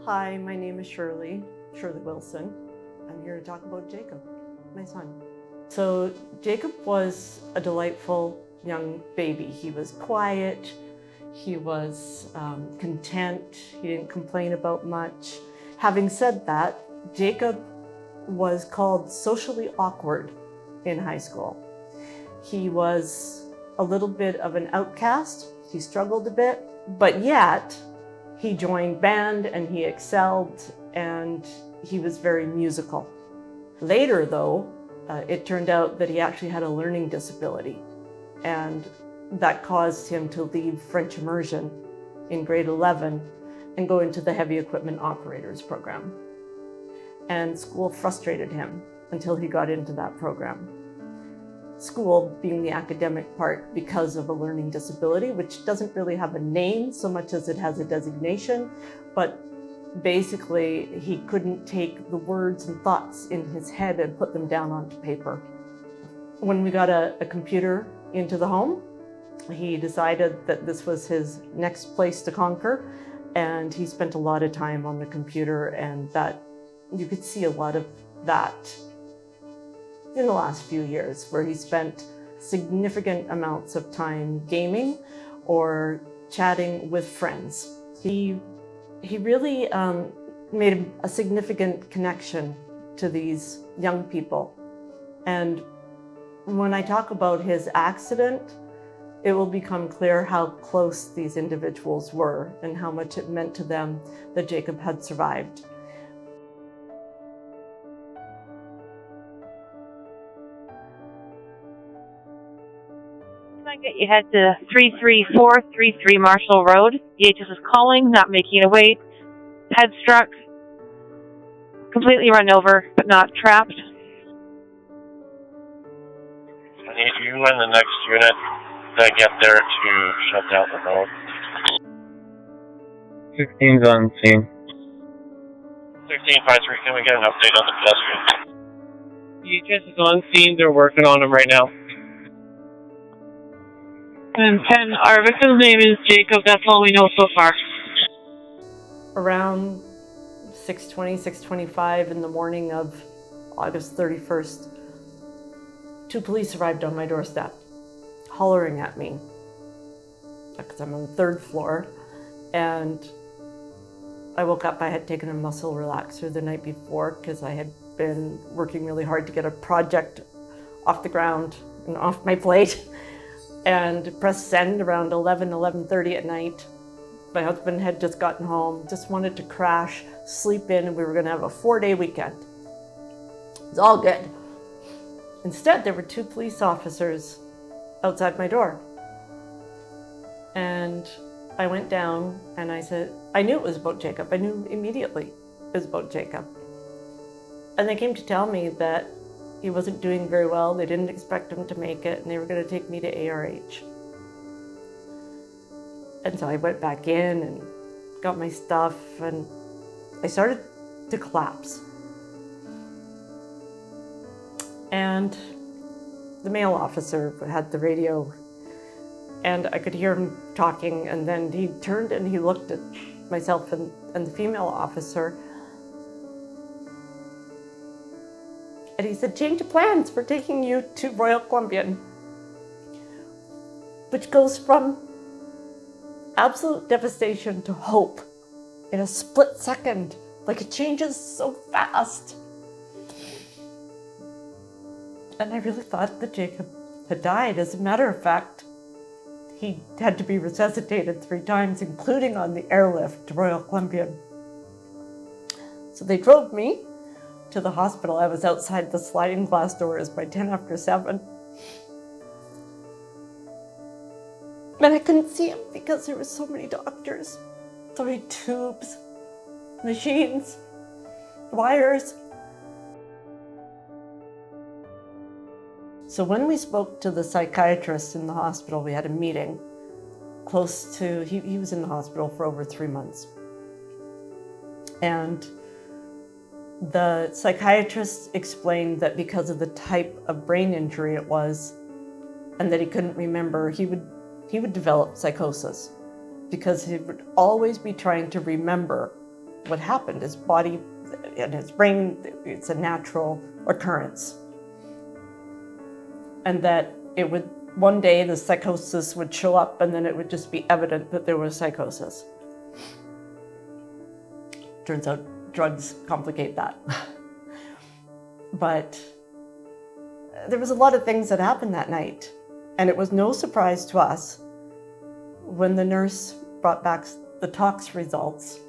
Hi, my name is Shirley Wilson. I'm here to talk about Jacob, my son. So Jacob was a delightful young baby. He was quiet, he was content, he didn't complain about much. Having said that, Jacob was called socially awkward in high school. He was a little bit of an outcast. He struggled a bit, but yet he joined band and he excelled and he was very musical. Later though, it turned out that he actually had a learning disability, and that caused him to leave French immersion in grade 11 and go into the heavy equipment operators program. And school frustrated him until he got into that program. School being the academic part because of a learning disability, which doesn't really have a name so much as it has a designation, but basically he couldn't take the words and thoughts in his head and put them down onto paper. When we got a computer into the home, he decided that this was his next place to conquer, and he spent a lot of time on the computer, and that you could see a lot of that in the last few years, where he spent significant amounts of time gaming or chatting with friends. He really made a significant connection to these young people. And when I talk about his accident, it will become clear how close these individuals were and how much it meant to them that Jacob had survived. You head to 33433 Marshall Road. EHS is calling, not making it away. Head struck, completely run over, but not trapped. I need you and the next unit to get there to shut down the road. 16's on scene. 1653, can we get an update on the pedestrian? EHS is on scene, they're working on him right now. And 10, our victim's name is Jacob, that's all we know so far. Around 6:20, 6:25 in the morning of August 31st, two police arrived on my doorstep, hollering at me, because I'm on the third floor, and I woke up. I had taken a muscle relaxer the night before because I had been working really hard to get a project off the ground and off my plate, and pressed send around 11:30 at night. My husband had just gotten home, just wanted to crash, sleep in, and we were going to have a 4-day weekend. It was all good. Instead, there were two police officers outside my door. And I went down and I said, I knew it was about Jacob. I knew immediately it was about Jacob. And they came to tell me that he wasn't doing very well. They didn't expect him to make it, and they were going to take me to ARH. And so I went back in and got my stuff, and I started to collapse. And the male officer had the radio, and I could hear him talking, and then he turned and he looked at myself and the female officer, and he said, "Change of plans, we're taking you to Royal Columbian," which goes from absolute devastation to hope in a split second. Like, it changes so fast. And I really thought that Jacob had died. As a matter of fact, he had to be resuscitated 3 times, including on the airlift to Royal Columbian. So they drove me to the hospital. I was outside the sliding glass doors by 10 after 7. And I couldn't see him because there were so many doctors, so many tubes, machines, wires. So when we spoke to the psychiatrist in the hospital, we had a meeting close to, he was in the hospital for over 3 months. And the psychiatrist explained that because of the type of brain injury it was, and that he couldn't remember, he would develop psychosis, because he would always be trying to remember what happened. His body and his brain, it's a natural occurrence. And that it would, one day the psychosis would show up and then it would just be evident that there was psychosis. Turns out drugs complicate that. But there was a lot of things that happened that night. And it was no surprise to us when the nurse brought back the tox results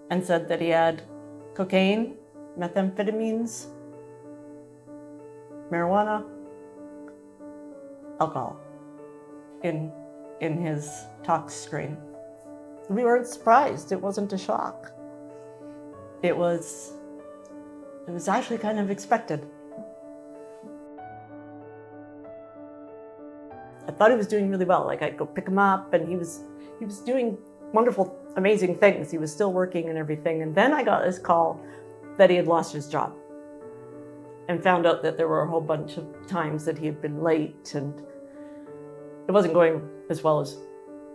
and said that he had cocaine, methamphetamines, marijuana, alcohol in his tox screen. We weren't surprised. It wasn't a shock. It was actually kind of expected. I thought he was doing really well. Like, I'd go pick him up and he was doing wonderful, amazing things. He was still working and everything. And then I got this call that he had lost his job and found out that there were a whole bunch of times that he had been late and it wasn't going as well as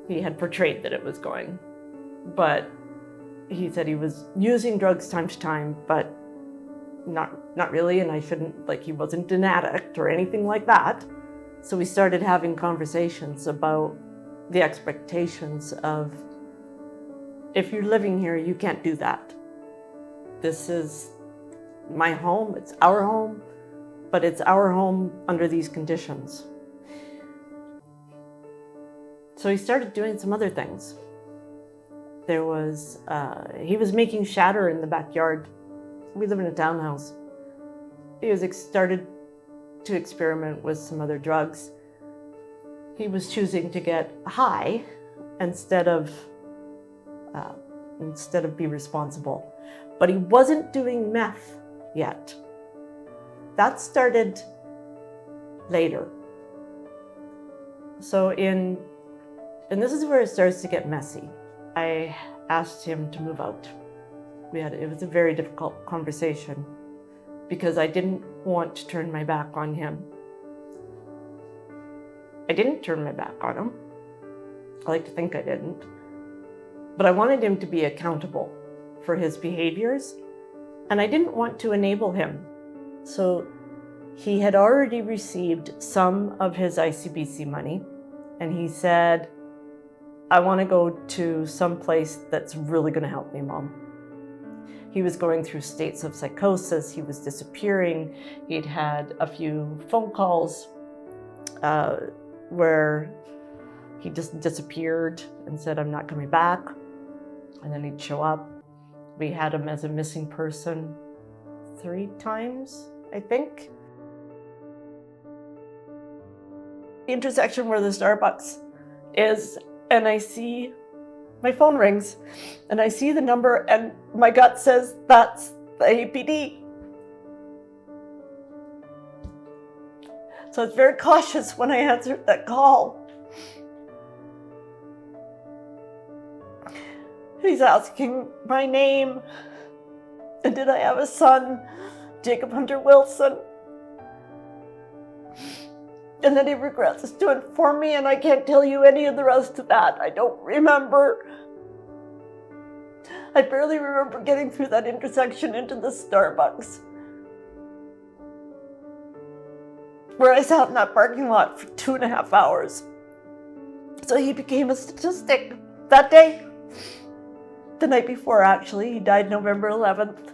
he had portrayed that it was going. But he said he was using drugs time to time, but not really, and I shouldn't, like, he wasn't an addict or anything like that. So we started having conversations about the expectations of, if you're living here, you can't do that. This is my home, it's our home, but it's our home under these conditions. So he started doing some other things. There was, he was making shatter in the backyard. We live in a townhouse. He started to experiment with some other drugs. He was choosing to get high instead of be responsible. But he wasn't doing meth yet. That started later. So and this is where it starts to get messy. I asked him to move out. It was a very difficult conversation because I didn't want to turn my back on him. I didn't turn my back on him. I like to think I didn't. But I wanted him to be accountable for his behaviors, and I didn't want to enable him. So he had already received some of his ICBC money, and he said, I want to go to some place that's really going to help me, Mom. He was going through states of psychosis. He was disappearing. He'd had a few phone calls where he just disappeared and said, I'm not coming back. And then he'd show up. We had him as a missing person 3 times, I think. The intersection where the Starbucks is, and I see my phone rings and I see the number and my gut says that's the APD. So I was very cautious when I answered that call. He's asking my name and did I have a son, Jacob Hunter Wilson. And then he regrets to inform me, and I can't tell you any of the rest of that. I don't remember. I barely remember getting through that intersection into the Starbucks, where I sat in that parking lot for 2.5 hours. So he became a statistic that day. The night before, actually. He died November 11th,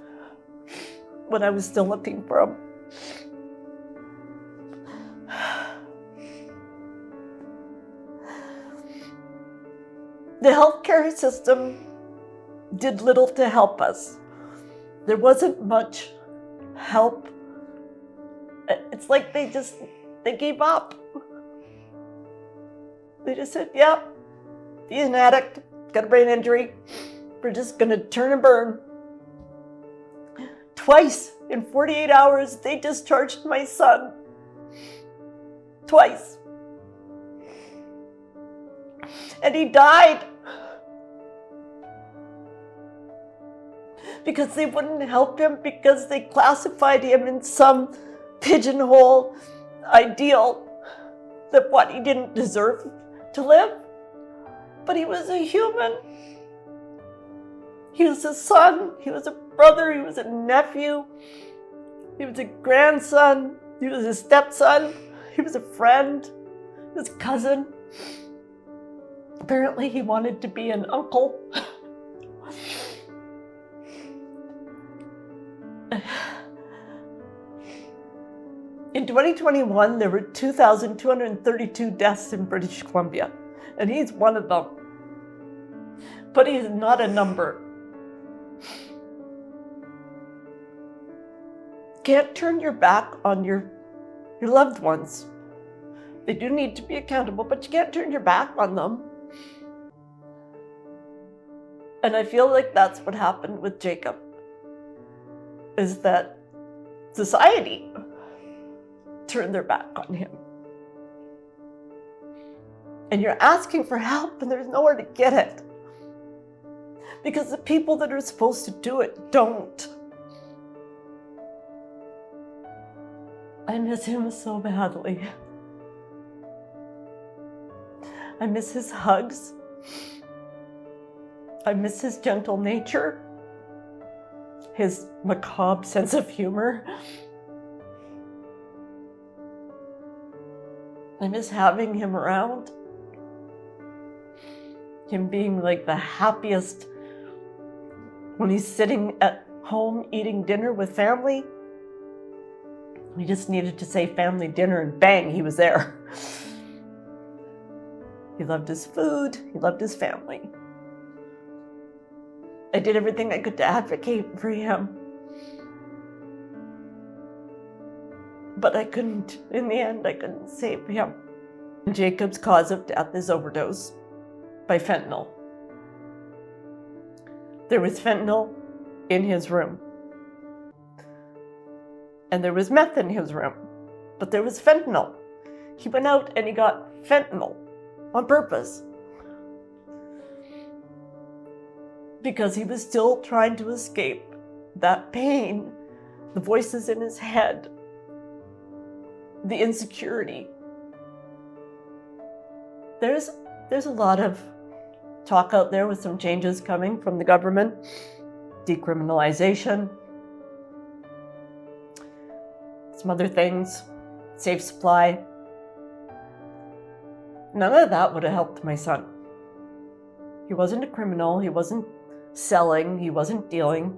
when I was still looking for him. The healthcare system did little to help us. There wasn't much help. It's like they gave up. They just said, yep, he's an addict, got a brain injury. We're just gonna turn and burn. Twice in 48 hours, they discharged my son. Twice. And he died. Because they wouldn't help him, because they classified him in some pigeonhole ideal that what he didn't deserve to live. But he was a human. He was a son, he was a brother, he was a nephew, he was a grandson, he was a stepson, he was a friend, he was a cousin. Apparently he wanted to be an uncle. In 2021, there were 2,232 deaths in British Columbia, and he's one of them. But he is not a number. Can't turn your back on your loved ones. They do need to be accountable, but you can't turn your back on them. And I feel like that's what happened with Jacob, is that society turned their back on him. And you're asking for help and there's nowhere to get it. Because the people that are supposed to do it don't. I miss him so badly. I miss his hugs. I miss his gentle nature, his macabre sense of humor. I miss having him around. Him being like the happiest when he's sitting at home eating dinner with family. He just needed to say family dinner and bang, he was there. He loved his food, he loved his family. I did everything I could to advocate for him. But I couldn't, in the end, I couldn't save him. Jacob's cause of death is overdose by fentanyl. There was fentanyl in his room. And there was meth in his room. But there was fentanyl. He went out and he got fentanyl on purpose. Because he was still trying to escape that pain, the voices in his head, the insecurity. There's a lot of talk out there with some changes coming from the government, decriminalization, some other things, safe supply. None of that would have helped my son. He wasn't a criminal, he wasn't selling, he wasn't dealing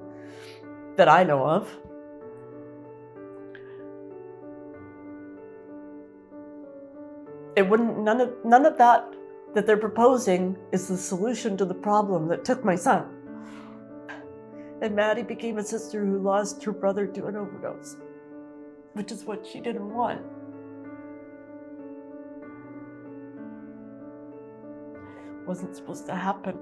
that I know of. It wouldn't, none of that they're proposing is the solution to the problem that took my son. And Maddie became a sister who lost her brother to an overdose, which is what she didn't want. Wasn't supposed to happen.